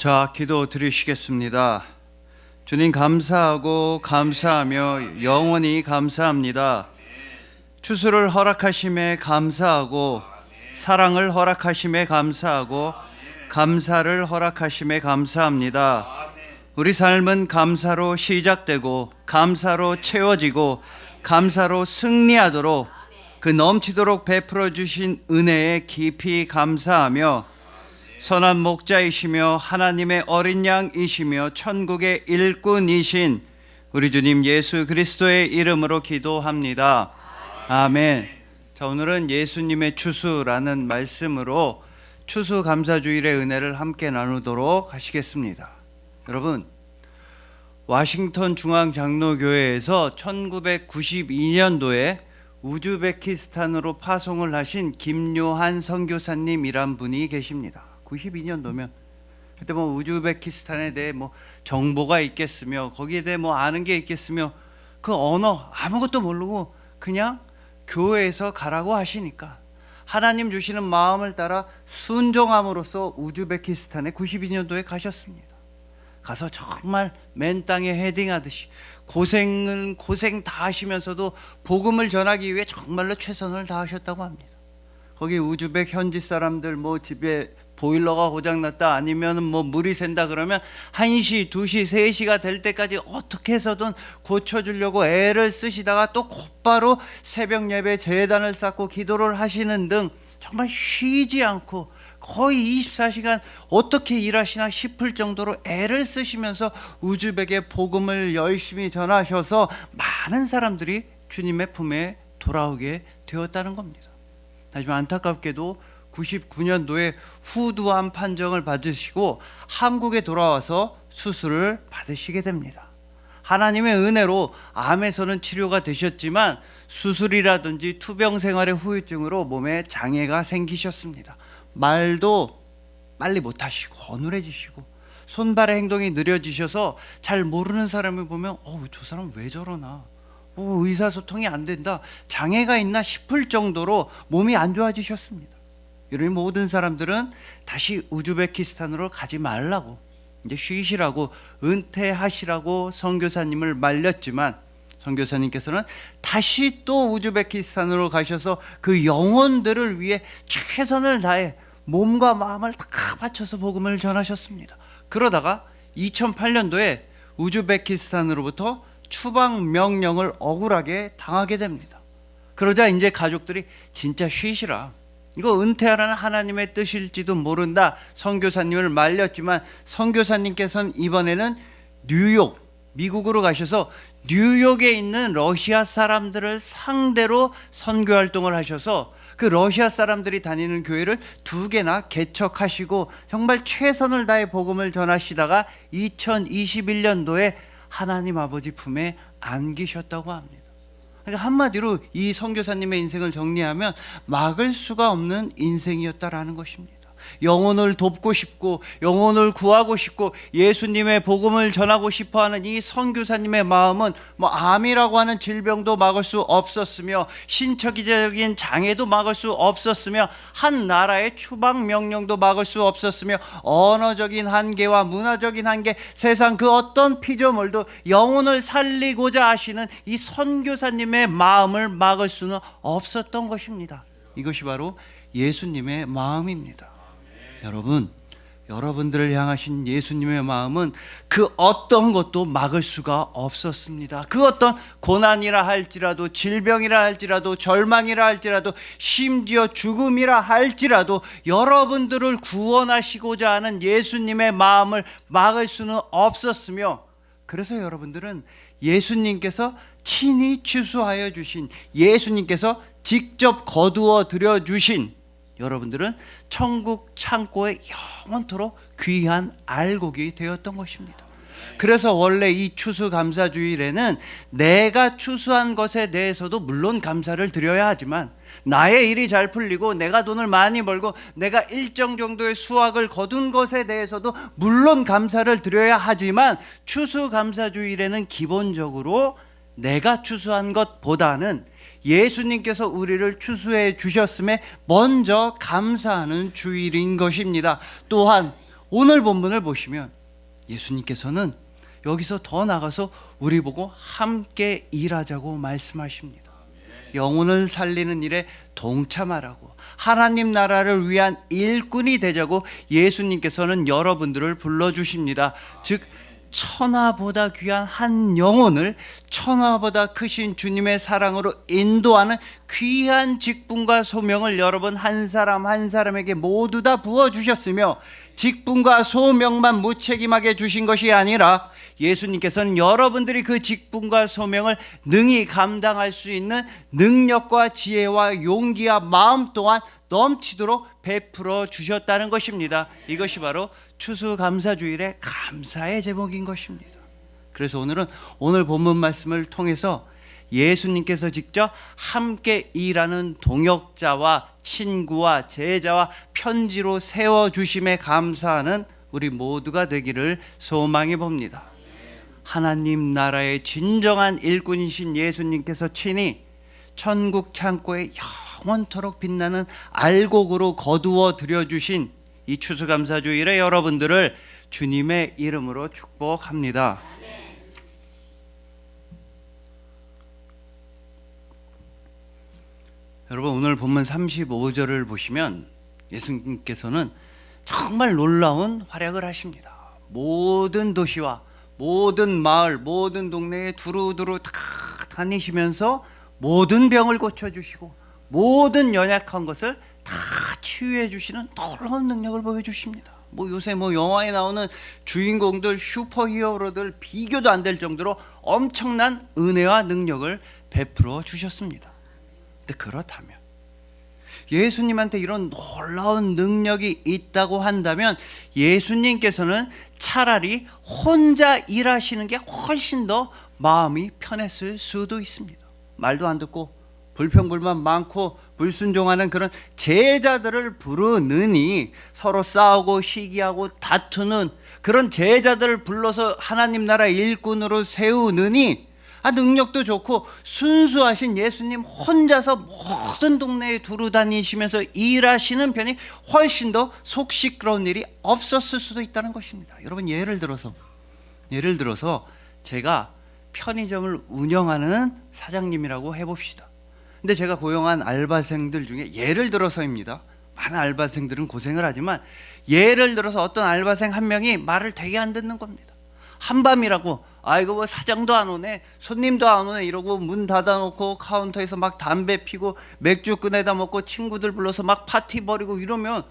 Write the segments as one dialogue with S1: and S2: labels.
S1: 자, 기도 드리시겠습니다. 주님 감사하고 감사하며 영원히 감사합니다. 추수를 허락하심에 감사하고 사랑을 허락하심에 감사하고 감사를 허락하심에 감사합니다. 우리 삶은 감사로 시작되고 감사로 채워지고 감사로 승리하도록 그 넘치도록 베풀어 주신 은혜에 깊이 감사하며 선한 목자이시며 하나님의 어린 양이시며 천국의 일꾼이신 우리 주님 예수 그리스도의 이름으로 기도합니다. 아멘. 자, 오늘은 예수님의 추수라는 말씀으로 추수감사주일의 은혜를 함께 나누도록 하시겠습니다. 여러분, 워싱턴 중앙장로교회에서 1992년도에 우즈베키스탄으로 파송을 하신 김요한 선교사님이란 분이 계십니다. 92년도면 그때 뭐 우즈베키스탄에 대해 뭐 정보가 있겠으며 거기에 대해 뭐 아는 게 있겠으며 그 언어 아무것도 모르고 그냥 교회에서 가라고 하시니까 하나님 주시는 마음을 따라 순종함으로써 우즈베키스탄에 92년도에 가셨습니다. 가서 정말 맨 땅에 헤딩하듯이 고생 다 하시면서도 복음을 전하기 위해 정말로 최선을 다하셨다고 합니다. 거기 우즈벡 현지 사람들 뭐 집에 보일러가 고장났다 아니면 뭐 물이 샌다 그러면 1시, 2시, 3시가 될 때까지 어떻게 해서든 고쳐주려고 애를 쓰시다가 또 곧바로 새벽 예배 제단을 쌓고 기도를 하시는 등 정말 쉬지 않고 거의 24시간 어떻게 일하시나 싶을 정도로 애를 쓰시면서 우즈벡의 복음을 열심히 전하셔서 많은 사람들이 주님의 품에 돌아오게 되었다는 겁니다. 하지만 안타깝게도 99년도에 후두암 판정을 받으시고 한국에 돌아와서 수술을 받으시게 됩니다. 하나님의 은혜로 암에서는 치료가 되셨지만 수술이라든지 투병 생활의 후유증으로 몸에 장애가 생기셨습니다. 말도 빨리 못하시고 어눌해지시고 손발의 행동이 느려지셔서 잘 모르는 사람을 보면 저 사람 왜 저러나, 의사소통이 안 된다, 장애가 있나 싶을 정도로 몸이 안 좋아지셨습니다. 이런 모든 사람들은 다시 우즈베키스탄으로 가지 말라고, 이제 쉬시라고, 은퇴하시라고 선교사님을 말렸지만 선교사님께서는 다시 또 우즈베키스탄으로 가셔서 그 영혼들을 위해 최선을 다해 몸과 마음을 다 바쳐서 복음을 전하셨습니다. 그러다가 2008년도에 우즈베키스탄으로부터 추방 명령을 억울하게 당하게 됩니다. 그러자 이제 가족들이 진짜 쉬시라, 이거 은퇴하라는 하나님의 뜻일지도 모른다 선교사님을 말렸지만 선교사님께서는 이번에는 뉴욕, 미국으로 가셔서 뉴욕에 있는 러시아 사람들을 상대로 선교 활동을 하셔서 그 러시아 사람들이 다니는 교회를 2개나 개척하시고 정말 최선을 다해 복음을 전하시다가 2021년도에 하나님 아버지 품에 안기셨다고 합니다. 그러니까 한마디로 이 선교사님의 인생을 정리하면 막을 수가 없는 인생이었다라는 것입니다. 영혼을 돕고 싶고 영혼을 구하고 싶고 예수님의 복음을 전하고 싶어하는 이 선교사님의 마음은 암이라고 하는 질병도 막을 수 없었으며 신체적인 장애도 막을 수 없었으며 한 나라의 추방 명령도 막을 수 없었으며 언어적인 한계와 문화적인 한계, 세상 그 어떤 피조물도 영혼을 살리고자 하시는 이 선교사님의 마음을 막을 수는 없었던 것입니다. 이것이 바로 예수님의 마음입니다. 여러분, 여러분들을 향하신 예수님의 마음은 그 어떤 것도 막을 수가 없었습니다. 그 어떤 고난이라 할지라도, 질병이라 할지라도, 절망이라 할지라도, 심지어 죽음이라 할지라도 여러분들을 구원하시고자 하는 예수님의 마음을 막을 수는 없었으며, 그래서 여러분들은 예수님께서 친히 추수하여 주신, 예수님께서 직접 거두어 드려 주신 여러분들은 천국 창고에 영원토록 귀한 알곡이 되었던 것입니다. 그래서 원래 이 추수감사주일에는 내가 추수한 것에 대해서도 물론 감사를 드려야 하지만, 나의 일이 잘 풀리고 내가 돈을 많이 벌고 내가 일정 정도의 수확을 거둔 것에 대해서도 물론 감사를 드려야 하지만, 추수감사주일에는 기본적으로 내가 추수한 것보다는 예수님께서 우리를 추수해 주셨음에 먼저 감사하는 주일인 것입니다. 또한 오늘 본문을 보시면 예수님께서는 여기서 더 나가서 우리 보고 함께 일하자고 말씀하십니다. 영혼을 살리는 일에 동참하라고, 하나님 나라를 위한 일꾼이 되자고 예수님께서는 여러분들을 불러주십니다. 즉 천하보다 귀한 한 영혼을 천하보다 크신 주님의 사랑으로 인도하는 귀한 직분과 소명을 여러분 한 사람 한 사람에게 모두 다 부어주셨으며, 직분과 소명만 무책임하게 주신 것이 아니라 예수님께서는 여러분들이 그 직분과 소명을 능히 감당할 수 있는 능력과 지혜와 용기와 마음 또한 넘치도록 베풀어 주셨다는 것입니다. 이것이 바로 추수감사주일의 감사의 제목인 것입니다. 그래서 오늘 본문 말씀을 통해서 예수님께서 직접 함께 일하는 동역자와 친구와 제자와 편지로 세워주심에 감사하는 우리 모두가 되기를 소망해 봅니다. 하나님 나라의 진정한 일꾼이신 예수님께서 친히 천국 창고에 영원토록 빛나는 알곡으로 거두어 드려주신 이 추수감사주일에 여러분들을 주님의 이름으로 축복합니다. 여러분, 오늘 본문 35절을 보시면 예수님께서는 정말 놀라운 활약을 하십니다. 모든 도시와 모든 마을, 모든 동네에 두루두루 다 다니시면서 모든 병을 고쳐주시고 모든 연약한 것을 다 치유해 주시는 놀라운 능력을 보여주십니다. 요새 영화에 나오는 주인공들, 슈퍼히어로들 비교도 안 될 정도로 엄청난 은혜와 능력을 베풀어 주셨습니다. 근데 그렇다면 예수님한테 이런 놀라운 능력이 있다고 한다면 예수님께서는 차라리 혼자 일하시는 게 훨씬 더 마음이 편했을 수도 있습니다. 말도 안 듣고 불평불만 많고 불순종하는 그런 제자들을 부르느니, 서로 싸우고 시기하고 다투는 그런 제자들을 불러서 하나님 나라 일꾼으로 세우느니 능력도 좋고 순수하신 예수님 혼자서 모든 동네에 두루 다니시면서 일하시는 편이 훨씬 더 속 시끄러운 일이 없었을 수도 있다는 것입니다. 여러분, 예를 들어서 제가 편의점을 운영하는 사장님이라고 해봅시다. 근데 제가 고용한 알바생들 중에 예를 들어서입니다. 많은 알바생들은 고생을 하지만 예를 들어서 어떤 알바생 한 명이 말을 되게 안 듣는 겁니다. 한밤이라고 아이고 사장도 안 오네, 손님도 안 오네 이러고 문 닫아놓고 카운터에서 막 담배 피고 맥주 꺼내다 먹고 친구들 불러서 막 파티 벌이고 이러면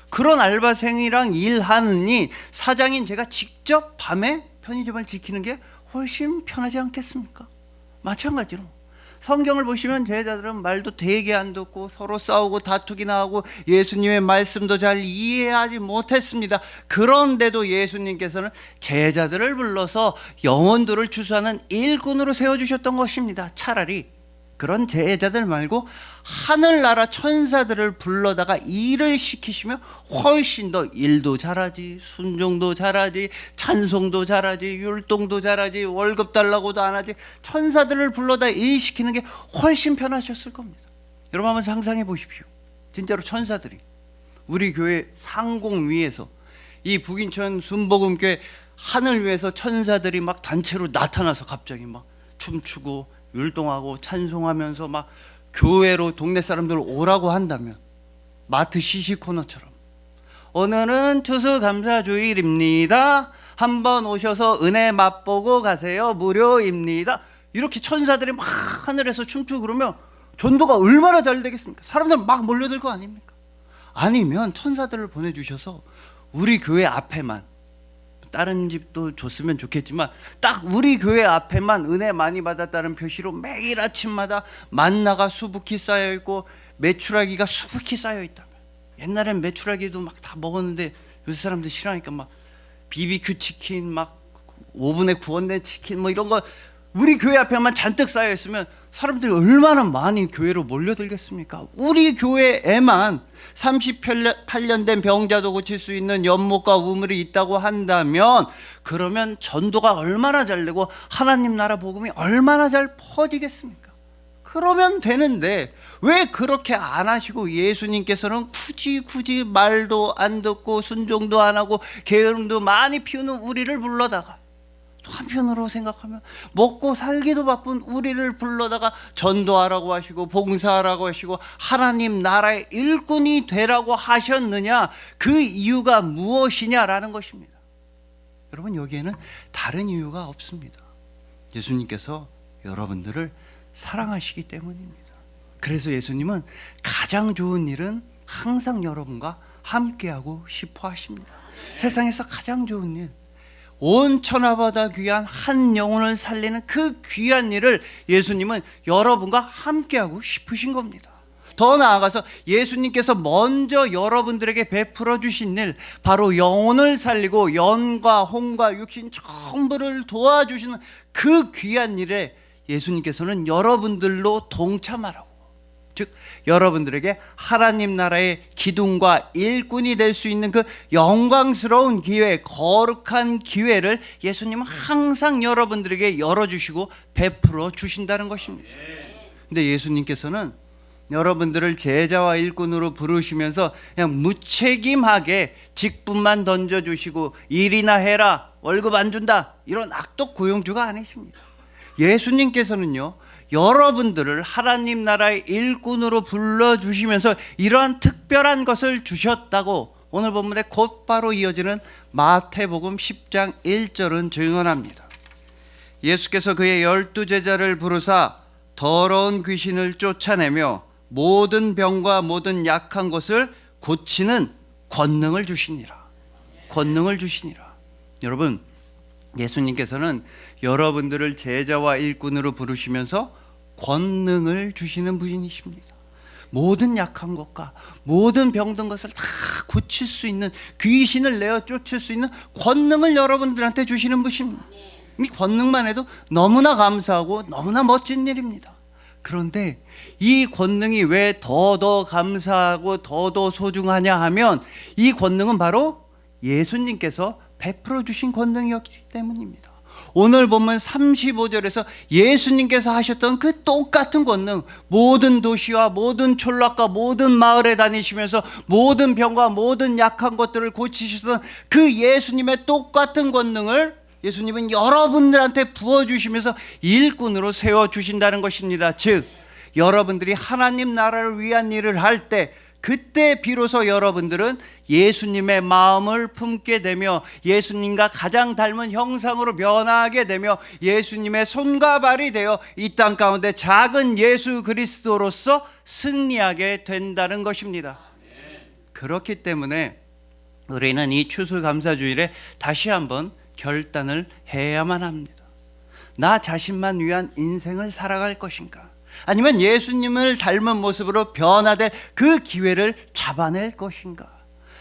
S1: 그런 알바생이랑 일하느니 사장인 제가 직접 밤에 편의점을 지키는 게 훨씬 편하지 않겠습니까? 마찬가지로 성경을 보시면 제자들은 말도 되게 안 듣고 서로 싸우고 다투기나 하고 예수님의 말씀도 잘 이해하지 못했습니다. 그런데도 예수님께서는 제자들을 불러서 영혼들을 추수하는 일꾼으로 세워주셨던 것입니다. 차라리 그런 제자들 말고 하늘나라 천사들을 불러다가 일을 시키시면 훨씬 더 일도 잘하지, 순종도 잘하지, 찬송도 잘하지, 율동도 잘하지, 월급 달라고도 안 하지, 천사들을 불러다 일 시키는 게 훨씬 편하셨을 겁니다. 여러분 한번 상상해 보십시오. 진짜로 천사들이 우리 교회 상공 위에서, 이 북인천 순복음교회 하늘 위에서 천사들이 막 단체로 나타나서 갑자기 막 춤추고 율동하고 찬송하면서 막 교회로 동네 사람들 오라고 한다면, 마트 시시 코너처럼 오늘은 추수감사주일입니다, 한번 오셔서 은혜 맛보고 가세요, 무료입니다, 이렇게 천사들이 막 하늘에서 춤추고 그러면 전도가 얼마나 잘 되겠습니까? 사람들 막 몰려들 거 아닙니까? 아니면 천사들을 보내주셔서 우리 교회 앞에만, 다른 집도 줬으면 좋겠지만 딱 우리 교회 앞에만 은혜 많이 받았다는 표시로 매일 아침마다 만나가 수북히 쌓여있고 메추라기가 수북히 쌓여있다면, 옛날엔 메추라기도 막 다 먹었는데 요새 사람들 싫어하니까 막 BBQ 치킨, 막 오븐에 구워낸 치킨 뭐 이런 거 우리 교회 앞에만 잔뜩 쌓여있으면 사람들이 얼마나 많이 교회로 몰려들겠습니까? 우리 교회에만 38년 된 병자도 고칠 수 있는 연못과 우물이 있다고 한다면, 그러면 전도가 얼마나 잘 되고 하나님 나라 복음이 얼마나 잘 퍼지겠습니까? 그러면 되는데 왜 그렇게 안 하시고 예수님께서는 굳이 말도 안 듣고 순종도 안 하고 게으름도 많이 피우는 우리를 불러다가, 또 한편으로 생각하면 먹고 살기도 바쁜 우리를 불러다가 전도하라고 하시고 봉사하라고 하시고 하나님 나라의 일꾼이 되라고 하셨느냐, 그 이유가 무엇이냐라는 것입니다. 여러분, 여기에는 다른 이유가 없습니다. 예수님께서 여러분들을 사랑하시기 때문입니다. 그래서 예수님은 가장 좋은 일은 항상 여러분과 함께하고 싶어 하십니다. 세상에서 가장 좋은 일, 온 천하보다 귀한 한 영혼을 살리는 그 귀한 일을 예수님은 여러분과 함께하고 싶으신 겁니다. 더 나아가서 예수님께서 먼저 여러분들에게 베풀어 주신 일, 바로 영혼을 살리고 영과 혼과 육신 전부를 도와주시는 그 귀한 일에 예수님께서는 여러분들로 동참하라고, 즉 여러분들에게 하나님 나라의 기둥과 일꾼이 될 수 있는 그 영광스러운 기회, 거룩한 기회를 예수님은 항상 여러분들에게 열어주시고 베풀어 주신다는 것입니다. 근데 예수님께서는 여러분들을 제자와 일꾼으로 부르시면서 그냥 무책임하게 직분만 던져주시고 일이나 해라, 월급 안 준다, 이런 악독 고용주가 아니십니다. 예수님께서는요, 여러분들을 하나님 나라의 일꾼으로 불러주시면서 이러한 특별한 것을 주셨다고 오늘 본문에 곧바로 이어지는 마태복음 10장 1절은 증언합니다. 예수께서 그의 12제자를 부르사 더러운 귀신을 쫓아내며 모든 병과 모든 약한 것을 고치는 권능을 주시니라. 권능을 주시니라. 여러분, 예수님께서는 여러분들을 제자와 일꾼으로 부르시면서 권능을 주시는 분이십니다. 모든 약한 것과 모든 병든 것을 다 고칠 수 있는, 귀신을 내어 쫓을 수 있는 권능을 여러분들한테 주시는 분입니다. 이 권능만 해도 너무나 감사하고 너무나 멋진 일입니다. 그런데 이 권능이 왜 더 감사하고 더 소중하냐 하면, 이 권능은 바로 예수님께서 베풀어 주신 권능이었기 때문입니다. 오늘 보면 35절에서 예수님께서 하셨던 그 똑같은 권능, 모든 도시와 모든 촌락과 모든 마을에 다니시면서 모든 병과 모든 약한 것들을 고치셨던 그 예수님의 똑같은 권능을 예수님은 여러분들한테 부어주시면서 일꾼으로 세워주신다는 것입니다. 즉, 여러분들이 하나님 나라를 위한 일을 할 때, 그때 비로소 여러분들은 예수님의 마음을 품게 되며 예수님과 가장 닮은 형상으로 변화하게 되며 예수님의 손과 발이 되어 이 땅 가운데 작은 예수 그리스도로서 승리하게 된다는 것입니다. 그렇기 때문에 우리는 이 추수감사주일에 다시 한번 결단을 해야만 합니다. 나 자신만 위한 인생을 살아갈 것인가, 아니면 예수님을 닮은 모습으로 변화될 그 기회를 잡아낼 것인가,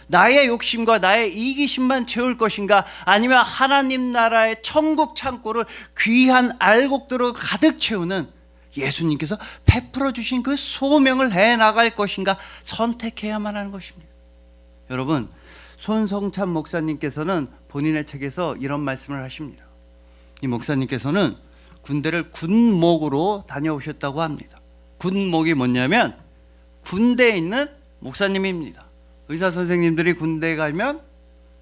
S1: 나의 욕심과 나의 이기심만 채울 것인가, 아니면 하나님 나라의 천국 창고를 귀한 알곡들로 가득 채우는 예수님께서 베풀어 주신 그 소명을 해나갈 것인가 선택해야만 하는 것입니다. 여러분, 손성찬 목사님께서는 본인의 책에서 이런 말씀을 하십니다. 이 목사님께서는 군대를 군목으로 다녀오셨다고 합니다. 군목이 뭐냐면 군대에 있는 목사님입니다. 의사 선생님들이 군대에 가면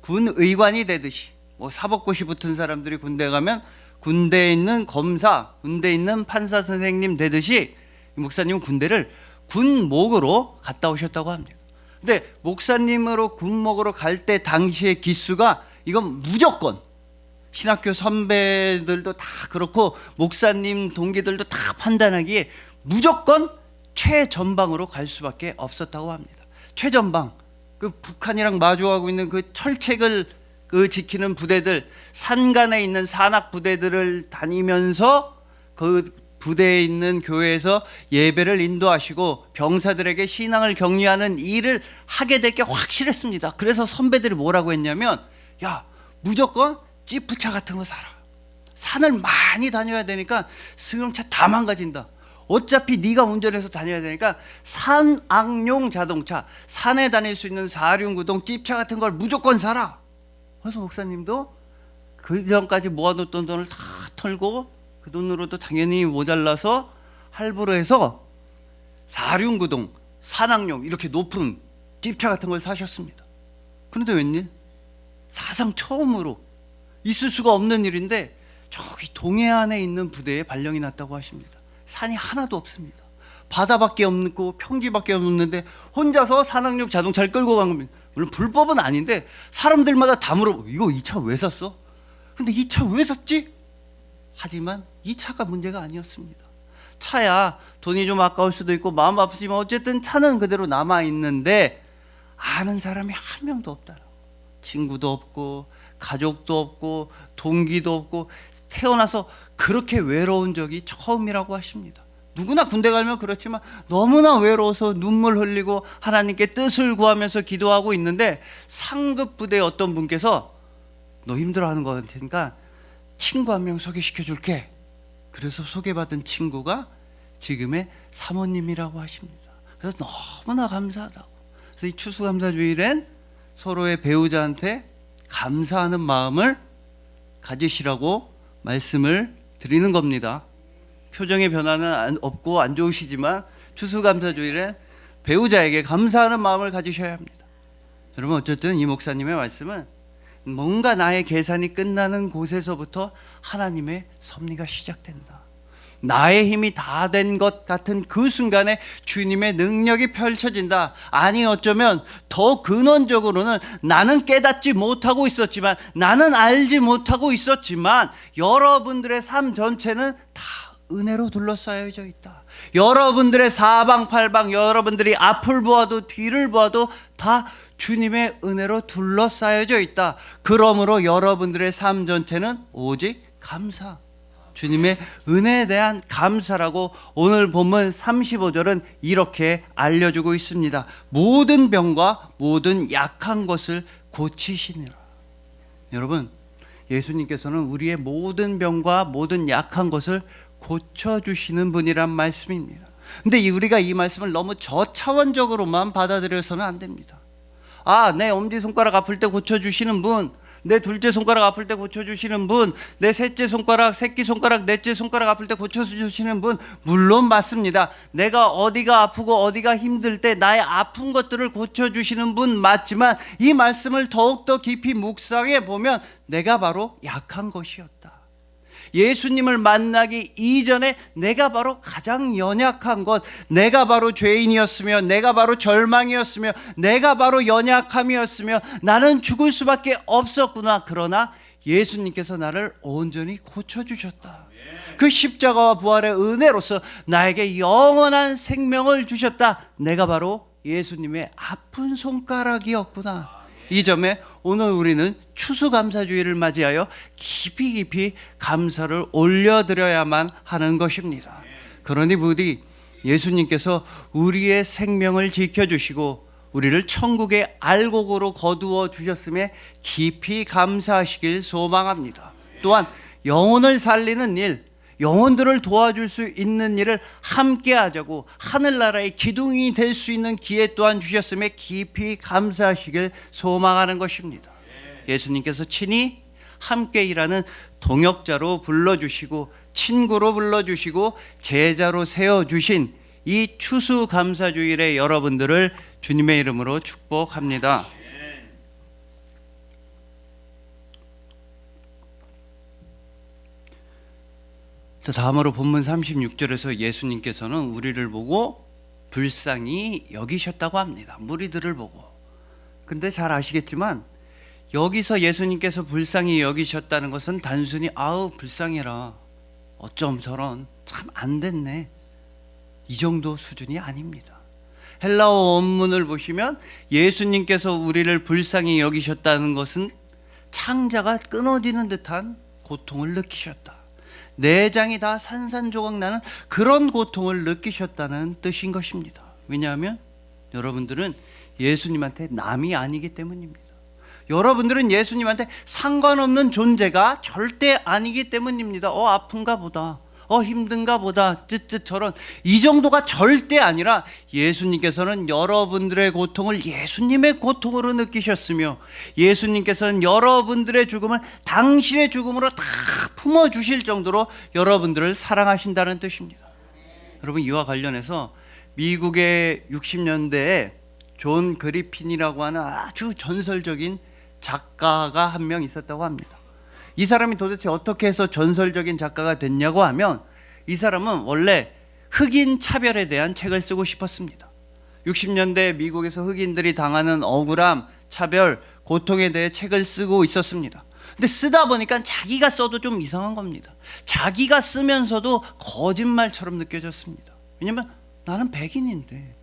S1: 군의관이 되듯이, 사법고시 붙은 사람들이 군대에 가면 군대에 있는 검사, 군대에 있는 판사 선생님 되듯이 이 목사님은 군대를 군목으로 갔다 오셨다고 합니다. 근데 목사님으로 군목으로 갈 때 당시의 기수가, 이건 무조건 신학교 선배들도 다 그렇고 목사님 동기들도 다 판단하기에 무조건 최전방으로 갈 수밖에 없었다고 합니다. 최전방, 그 북한이랑 마주하고 있는 그 철책을 지키는 부대들, 산간에 있는 산악 부대들을 다니면서 그 부대에 있는 교회에서 예배를 인도하시고 병사들에게 신앙을 격려하는 일을 하게 될 게 확실했습니다. 그래서 선배들이 뭐라고 했냐면, 야, 무조건 지프차 같은 거 사라. 산을 많이 다녀야 되니까 승용차 다 망가진다. 어차피 네가 운전해서 다녀야 되니까 산악용 자동차, 산에 다닐 수 있는 사륜구동 찝차 같은 걸 무조건 사라. 그래서 목사님도 그 전까지 모아뒀던 돈을 다 털고, 그 돈으로도 당연히 모자라서 할부로 해서 사륜구동, 산악용 이렇게 높은 집차 같은 걸 사셨습니다. 그런데 웬일? 사상 처음으로 있을 수가 없는 일인데 저기 동해안에 있는 부대에 발령이 났다고 하십니다. 산이 하나도 없습니다. 바다밖에 없고 평지밖에 없는데 혼자서 산악용 자동차를 끌고 간 겁니다. 물론 불법은 아닌데 사람들마다 다 물어보고 이거 이 차 왜 샀어? 근데 이 차 왜 샀지? 하지만 이 차가 문제가 아니었습니다. 차야 돈이 좀 아까울 수도 있고 마음 아프지만 어쨌든 차는 그대로 남아있는데 아는 사람이 한 명도 없다는 거. 친구도 없고 가족도 없고 동기도 없고 태어나서 그렇게 외로운 적이 처음이라고 하십니다. 누구나 군대 가면 그렇지만 너무나 외로워서 눈물 흘리고 하나님께 뜻을 구하면서 기도하고 있는데 상급 부대의 어떤 분께서 너 힘들어하는 것 같으니까 친구 한 명 소개시켜 줄게. 그래서 소개받은 친구가 지금의 사모님이라고 하십니다. 그래서 너무나 감사하다고. 그래서 이 추수감사주일엔 서로의 배우자한테 감사하는 마음을 가지시라고 말씀을 드리는 겁니다. 표정의 변화는 없고 안 좋으시지만 추수감사주일엔 배우자에게 감사하는 마음을 가지셔야 합니다. 여러분 어쨌든 이 목사님의 말씀은 뭔가 나의 계산이 끝나는 곳에서부터 하나님의 섭리가 시작된다. 나의 힘이 다 된 것 같은 그 순간에 주님의 능력이 펼쳐진다. 아니 어쩌면 더 근원적으로는 나는 깨닫지 못하고 있었지만 나는 알지 못하고 있었지만 여러분들의 삶 전체는 다 은혜로 둘러싸여져 있다. 여러분들의 사방팔방 여러분들이 앞을 보아도 뒤를 보아도 다 주님의 은혜로 둘러싸여져 있다. 그러므로 여러분들의 삶 전체는 오직 감사, 주님의 은혜에 대한 감사라고 오늘 본문 35절은 이렇게 알려주고 있습니다. 모든 병과 모든 약한 것을 고치시니라. 여러분 예수님께서는 우리의 모든 병과 모든 약한 것을 고쳐주시는 분이란 말씀입니다. 근데 우리가 이 말씀을 너무 저차원적으로만 받아들여서는 안 됩니다. 아, 내 엄지손가락 아플 때 고쳐주시는 분, 내 둘째 손가락 아플 때 고쳐주시는 분, 내 셋째 손가락, 새끼손가락, 넷째 손가락 아플 때 고쳐주시는 분, 물론 맞습니다. 내가 어디가 아프고 어디가 힘들 때 나의 아픈 것들을 고쳐주시는 분 맞지만 이 말씀을 더욱더 깊이 묵상해 보면 내가 바로 약한 것이었다. 예수님을 만나기 이전에 내가 바로 가장 연약한 것, 내가 바로 죄인이었으며 내가 바로 절망이었으며 내가 바로 연약함이었으며 나는 죽을 수밖에 없었구나. 그러나 예수님께서 나를 온전히 고쳐주셨다. 그 십자가와 부활의 은혜로서 나에게 영원한 생명을 주셨다. 내가 바로 예수님의 아픈 손가락이었구나. 이 점에 오늘 우리는 추수감사주의를 맞이하여 깊이 감사를 올려드려야만 하는 것입니다. 그러니 부디 예수님께서 우리의 생명을 지켜주시고 우리를 천국의 알곡으로 거두어 주셨음에 깊이 감사하시길 소망합니다. 또한 영혼을 살리는 일, 영혼들을 도와줄 수 있는 일을 함께 하자고 하늘나라의 기둥이 될 수 있는 기회 또한 주셨음에 깊이 감사하시길 소망하는 것입니다. 예수님께서 친히 함께 일하는 동역자로 불러주시고 친구로 불러주시고 제자로 세워주신 이 추수감사주일의 여러분들을 주님의 이름으로 축복합니다. 다음으로 본문 36절에서 예수님께서는 우리를 보고 불쌍히 여기셨다고 합니다. 무리들을 보고. 근데 잘 아시겠지만 여기서 예수님께서 불쌍히 여기셨다는 것은 단순히 아우 불쌍해라, 어쩜 저런, 참 안 됐네, 이 정도 수준이 아닙니다. 헬라어 원문을 보시면 예수님께서 우리를 불쌍히 여기셨다는 것은 창자가 끊어지는 듯한 고통을 느끼셨다, 내장이 다 산산조각 나는 그런 고통을 느끼셨다는 뜻인 것입니다. 왜냐하면 여러분들은 예수님한테 남이 아니기 때문입니다. 여러분들은 예수님한테 상관없는 존재가 절대 아니기 때문입니다. 아픈가 보다, 힘든가 보다, 저런, 이 정도가 절대 아니라 예수님께서는 여러분들의 고통을 예수님의 고통으로 느끼셨으며 예수님께서는 여러분들의 죽음을 당신의 죽음으로 다 품어주실 정도로 여러분들을 사랑하신다는 뜻입니다. 여러분, 이와 관련해서 미국의 60년대에 존 그리핀이라고 하는 아주 전설적인 작가가 한 명 있었다고 합니다. 이 사람이 도대체 어떻게 해서 전설적인 작가가 됐냐고 하면, 이 사람은 원래 흑인 차별에 대한 책을 쓰고 싶었습니다. 60년대 미국에서 흑인들이 당하는 억울함, 차별, 고통에 대해 책을 쓰고 있었습니다. 근데 쓰다 보니까 자기가 써도 좀 이상한 겁니다. 자기가 쓰면서도 거짓말처럼 느껴졌습니다. 왜냐면 나는 백인인데,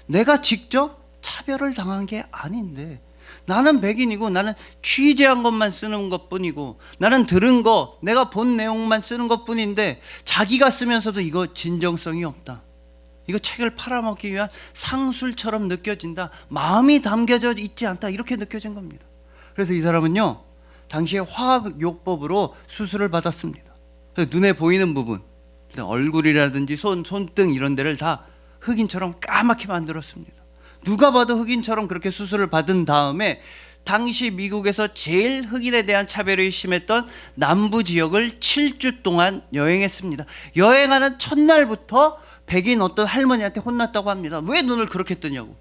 S1: 내가 직접 차별을 당한 게 아닌데, 나는 백인이고 나는 취재한 것만 쓰는 것뿐이고 나는 들은 거, 내가 본 내용만 쓰는 것뿐인데 자기가 쓰면서도 이거 진정성이 없다, 이거 책을 팔아먹기 위한 상술처럼 느껴진다, 마음이 담겨져 있지 않다, 이렇게 느껴진 겁니다. 그래서 이 사람은요, 당시에 화학요법으로 수술을 받았습니다. 그래서 눈에 보이는 부분, 얼굴이라든지 손등 이런 데를 다 흑인처럼 까맣게 만들었습니다. 누가 봐도 흑인처럼 그렇게 수술을 받은 다음에 당시 미국에서 제일 흑인에 대한 차별이 심했던 남부 지역을 7주 동안 여행했습니다. 여행하는 첫날부터 백인 어떤 할머니한테 혼났다고 합니다. 왜 눈을 그렇게 뜨냐고.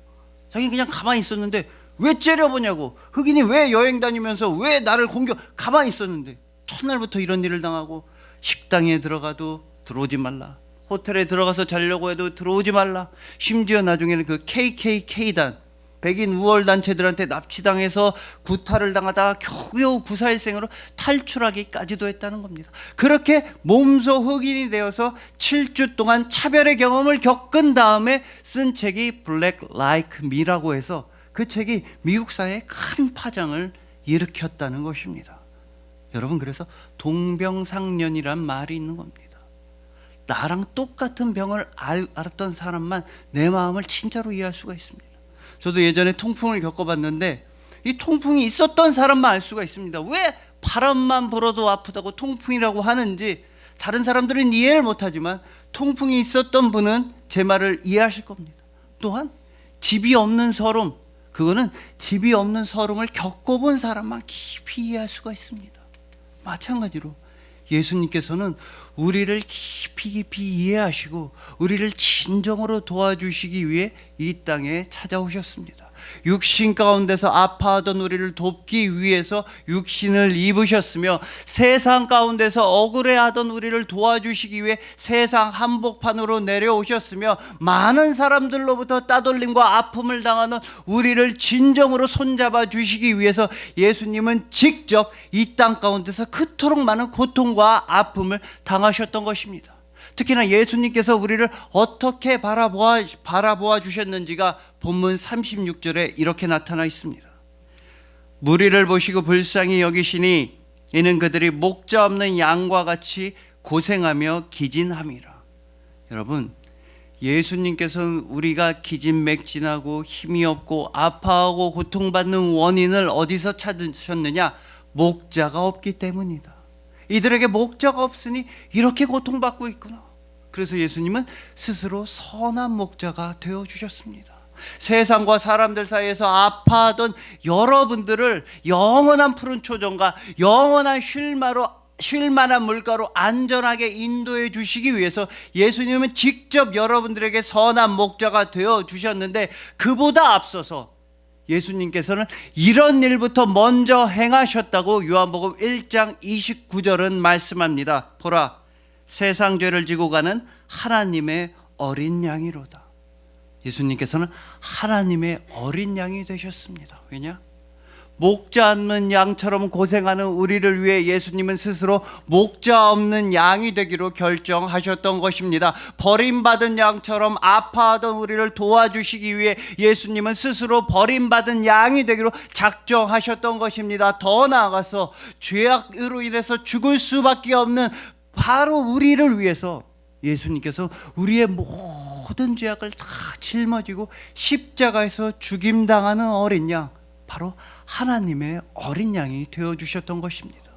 S1: 자기는 그냥 가만히 있었는데 왜 째려보냐고. 흑인이 왜 여행 다니면서 왜 나를 공격. 가만히 있었는데 첫날부터 이런 일을 당하고, 식당에 들어가도 들어오지 말라, 호텔에 들어가서 자려고 해도 들어오지 말라, 심지어 나중에는 그 KKK단, 백인 우월단체들한테 납치당해서 구타를 당하다가 겨우겨우 구사일생으로 탈출하기까지도 했다는 겁니다. 그렇게 몸소 흑인이 되어서 7주 동안 차별의 경험을 겪은 다음에 쓴 책이 Black Like Me라고 해서, 그 책이 미국 사회에 큰 파장을 일으켰다는 것입니다. 여러분, 그래서 동병상련이란 말이 있는 겁니다. 나랑 똑같은 병을 앓았던 사람만 내 마음을 진짜로 이해할 수가 있습니다. 저도 예전에 통풍을 겪어봤는데 이 통풍이 있었던 사람만 알 수가 있습니다. 왜 바람만 불어도 아프다고 통풍이라고 하는지 다른 사람들은 이해를 못하지만 통풍이 있었던 분은 제 말을 이해하실 겁니다. 또한 집이 없는 서름, 그거는 집이 없는 서름을 겪어본 사람만 깊이 이해할 수가 있습니다. 마찬가지로 예수님께서는 우리를 깊이 이해하시고 우리를 진정으로 도와주시기 위해 이 땅에 찾아오셨습니다. 육신 가운데서 아파하던 우리를 돕기 위해서 육신을 입으셨으며, 세상 가운데서 억울해하던 우리를 도와주시기 위해 세상 한복판으로 내려오셨으며, 많은 사람들로부터 따돌림과 아픔을 당하는 우리를 진정으로 손잡아 주시기 위해서 예수님은 직접 이 땅 가운데서 그토록 많은 고통과 아픔을 당하셨던 것입니다. 특히나 예수님께서 우리를 어떻게 바라보아 주셨는지가 본문 36절에 이렇게 나타나 있습니다. 무리를 보시고 불쌍히 여기시니 이는 그들이 목자 없는 양과 같이 고생하며 기진함이라. 여러분, 예수님께서는 우리가 기진맥진하고 힘이 없고 아파하고 고통받는 원인을 어디서 찾으셨느냐? 목자가 없기 때문이다. 이들에게 목자가 없으니 이렇게 고통받고 있구나. 그래서 예수님은 스스로 선한 목자가 되어주셨습니다. 세상과 사람들 사이에서 아파하던 여러분들을 영원한 푸른 초정과 영원한 쉴만한 물가로 안전하게 인도해 주시기 위해서 예수님은 직접 여러분들에게 선한 목자가 되어주셨는데, 그보다 앞서서 예수님께서는 이런 일부터 먼저 행하셨다고 요한복음 1장 29절은 말씀합니다. 보라, 세상 죄를 지고 가는 하나님의 어린 양이로다. 예수님께서는 하나님의 어린 양이 되셨습니다. 왜냐? 목자 없는 양처럼 고생하는 우리를 위해 예수님은 스스로 목자 없는 양이 되기로 결정하셨던 것입니다. 버림받은 양처럼 아파하던 우리를 도와주시기 위해 예수님은 스스로 버림받은 양이 되기로 작정하셨던 것입니다. 더 나아가서 죄악으로 인해서 죽을 수밖에 없는 바로 우리를 위해서 예수님께서 우리의 모든 죄악을 다 짊어지고 십자가에서 죽임당하는 어린 양, 바로 하나님의 어린 양이 되어주셨던 것입니다.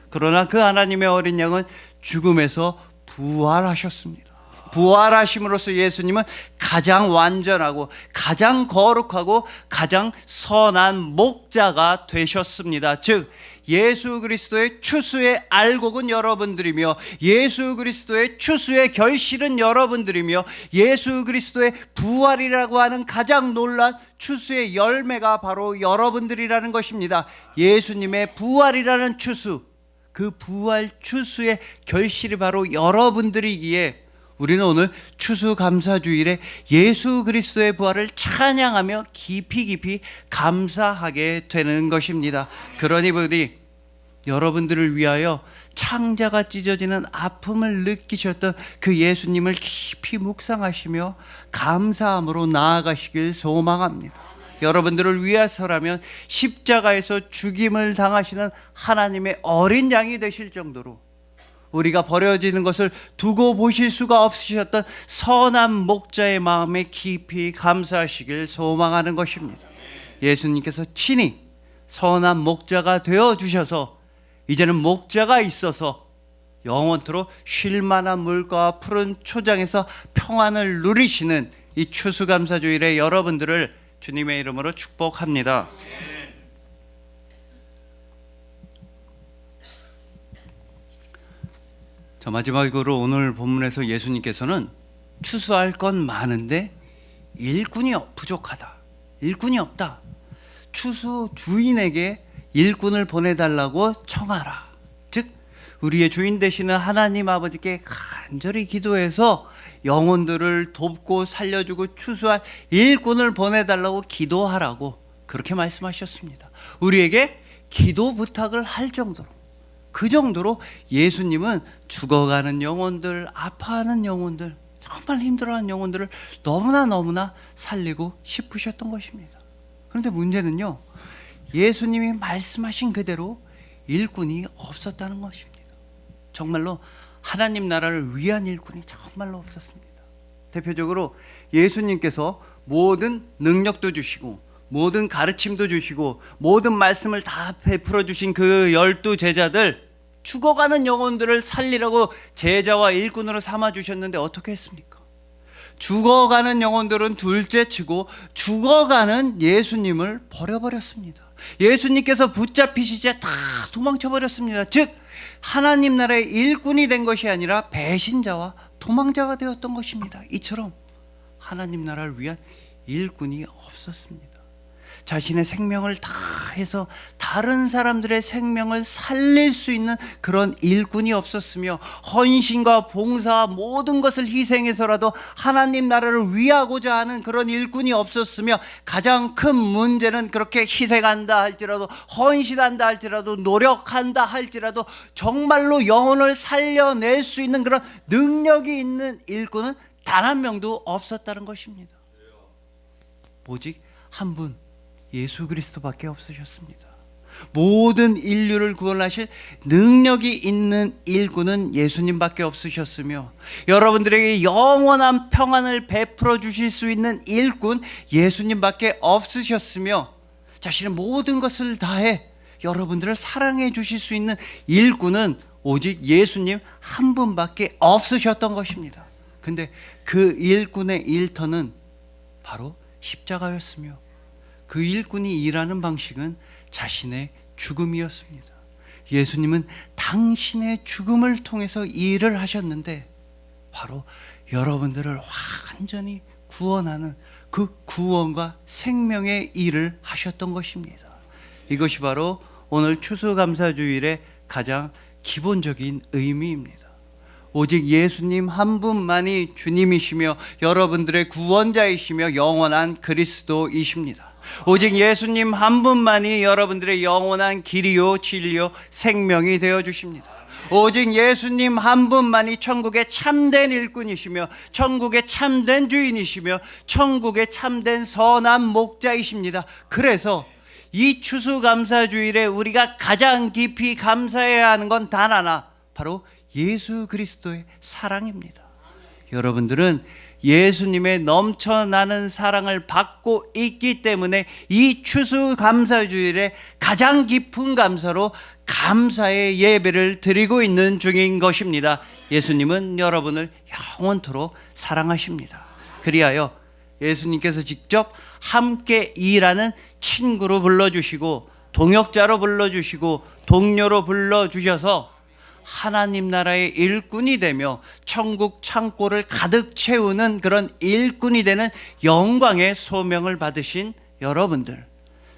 S1: 그러나 그 하나님의 어린 양은 죽음에서 부활하셨습니다. 부활하심으로써 예수님은 가장 완전하고 가장 거룩하고 가장 선한 목자가 되셨습니다. 즉 예수 그리스도의 추수의 알곡은 여러분들이며 예수 그리스도의 추수의 결실은 여러분들이며 예수 그리스도의 부활이라고 하는 가장 놀라운 추수의 열매가 바로 여러분들이라는 것입니다. 예수님의 부활이라는 추수, 그 부활 추수의 결실이 바로 여러분들이기에 우리는 오늘 추수감사주일에 예수 그리스도의 부활을 찬양하며 깊이 감사하게 되는 것입니다. 그러니 부디 여러분들을 위하여 창자가 찢어지는 아픔을 느끼셨던 그 예수님을 깊이 묵상하시며 감사함으로 나아가시길 소망합니다. 여러분들을 위해서라면 십자가에서 죽임을 당하시는 하나님의 어린 양이 되실 정도로 우리가 버려지는 것을 두고 보실 수가 없으셨던 선한 목자의 마음에 깊이 감사하시길 소망하는 것입니다. 예수님께서 친히 선한 목자가 되어주셔서 이제는 목자가 있어서 영원토록 쉴만한 물가와 푸른 초장에서 평안을 누리시는 이 추수감사주일에 여러분들을 주님의 이름으로 축복합니다. 자, 마지막으로 오늘 본문에서 예수님께서는 추수할 건 많은데 일꾼이 부족하다, 일꾼이 없다, 추수 주인에게 일꾼을 보내달라고 청하라. 즉 우리의 주인 되시는 하나님 아버지께 간절히 기도해서 영혼들을 돕고 살려주고 추수할 일꾼을 보내달라고 기도하라고 그렇게 말씀하셨습니다. 우리에게 기도 부탁을 할 정도로, 그 정도로 예수님은 죽어가는 영혼들, 아파하는 영혼들, 정말 힘들어하는 영혼들을 너무나 살리고 싶으셨던 것입니다. 그런데 문제는요, 예수님이 말씀하신 그대로 일꾼이 없었다는 것입니다. 정말로 하나님 나라를 위한 일꾼이 정말로 없었습니다. 대표적으로 예수님께서 모든 능력도 주시고 모든 가르침도 주시고 모든 말씀을 다 베풀어 주신 그 12 제자들, 죽어가는 영혼들을 살리라고 제자와 일꾼으로 삼아 주셨는데 어떻게 했습니까? 죽어가는 영혼들은 둘째치고 죽어가는 예수님을 버려버렸습니다. 예수님께서 붙잡히시자 다 도망쳐 버렸습니다. 즉 하나님 나라의 일꾼이 된 것이 아니라 배신자와 도망자가 되었던 것입니다. 이처럼 하나님 나라를 위한 일꾼이 없었습니다. 자신의 생명을 다 해서 다른 사람들의 생명을 살릴 수 있는 그런 일꾼이 없었으며, 헌신과 봉사와 모든 것을 희생해서라도 하나님 나라를 위하고자 하는 그런 일꾼이 없었으며, 가장 큰 문제는 그렇게 희생한다 할지라도, 헌신한다 할지라도, 노력한다 할지라도 정말로 영혼을 살려낼 수 있는 그런 능력이 있는 일꾼은 단 한 명도 없었다는 것입니다. 오직 한 분, 예수 그리스도밖에 없으셨습니다. 모든 인류를 구원하실 능력이 있는 일꾼은 예수님밖에 없으셨으며, 여러분들에게 영원한 평안을 베풀어 주실 수 있는 일꾼 예수님밖에 없으셨으며, 자신의 모든 것을 다해 여러분들을 사랑해 주실 수 있는 일꾼은 오직 예수님 한 분밖에 없으셨던 것입니다. 근데 그 일꾼의 일터는 바로 십자가였으며, 그 일꾼이 일하는 방식은 자신의 죽음이었습니다. 예수님은 당신의 죽음을 통해서 일을 하셨는데 바로 여러분들을 완전히 구원하는 그 구원과 생명의 일을 하셨던 것입니다. 이것이 바로 오늘 추수감사주일의 가장 기본적인 의미입니다. 오직 예수님 한 분만이 주님이시며 여러분들의 구원자이시며 영원한 그리스도이십니다. 오직 예수님 한 분만이 여러분들의 영원한 길이요 진리요 생명이 되어 주십니다. 오직 예수님 한 분만이 천국의 참된 일꾼이시며 천국의 참된 주인이시며 천국의 참된 선한 목자이십니다. 그래서 이 추수감사주일에 우리가 가장 깊이 감사해야 하는 건 단 하나, 바로 예수 그리스도의 사랑입니다. 여러분들은 예수님의 넘쳐나는 사랑을 받고 있기 때문에 이 추수감사주일에 가장 깊은 감사로 감사의 예배를 드리고 있는 중인 것입니다. 예수님은 여러분을 영원토록 사랑하십니다. 그리하여 예수님께서 직접 함께 일하는 친구로 불러주시고 동역자로 불러주시고 동료로 불러주셔서 하나님 나라의 일꾼이 되며 천국 창고를 가득 채우는 그런 일꾼이 되는 영광의 소명을 받으신 여러분들,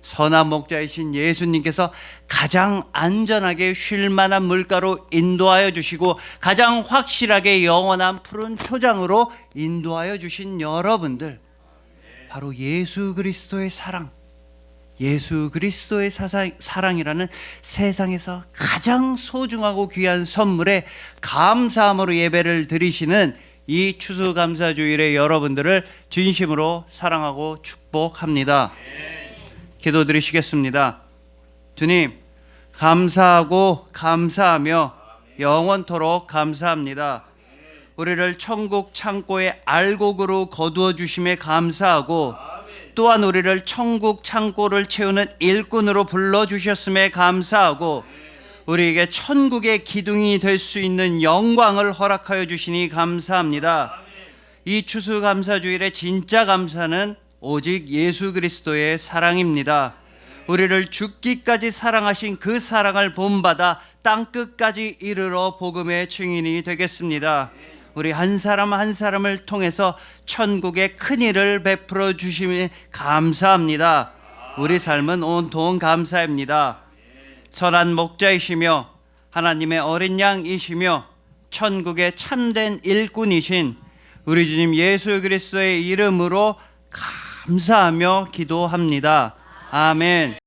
S1: 선한 목자이신 예수님께서 가장 안전하게 쉴 만한 물가로 인도하여 주시고 가장 확실하게 영원한 푸른 초장으로 인도하여 주신 여러분들, 바로 예수 그리스도의 사랑, 예수 그리스도의 사랑이라는 세상에서 가장 소중하고 귀한 선물에 감사함으로 예배를 드리시는 이 추수감사주일의 여러분들을 진심으로 사랑하고 축복합니다. 기도드리시겠습니다. 주님, 감사하고 감사하며 영원토록 감사합니다. 우리를 천국 창고의 알곡으로 거두어 주심에 감사하고 또한 우리를 천국 창고를 채우는 일꾼으로 불러주셨음에 감사하고 우리에게 천국의 기둥이 될 수 있는 영광을 허락하여 주시니 감사합니다. 이 추수감사주일의 진짜 감사는 오직 예수 그리스도의 사랑입니다. 우리를 죽기까지 사랑하신 그 사랑을 본받아 땅끝까지 이르러 복음의 증인이 되겠습니다. 우리 한 사람 한 사람을 통해서 천국의 큰일을 베풀어 주심에 감사합니다. 우리 삶은 온통 감사입니다. 선한 목자이시며 하나님의 어린 양이시며 천국의 참된 일꾼이신 우리 주님 예수 그리스도의 이름으로 감사하며 기도합니다. 아멘.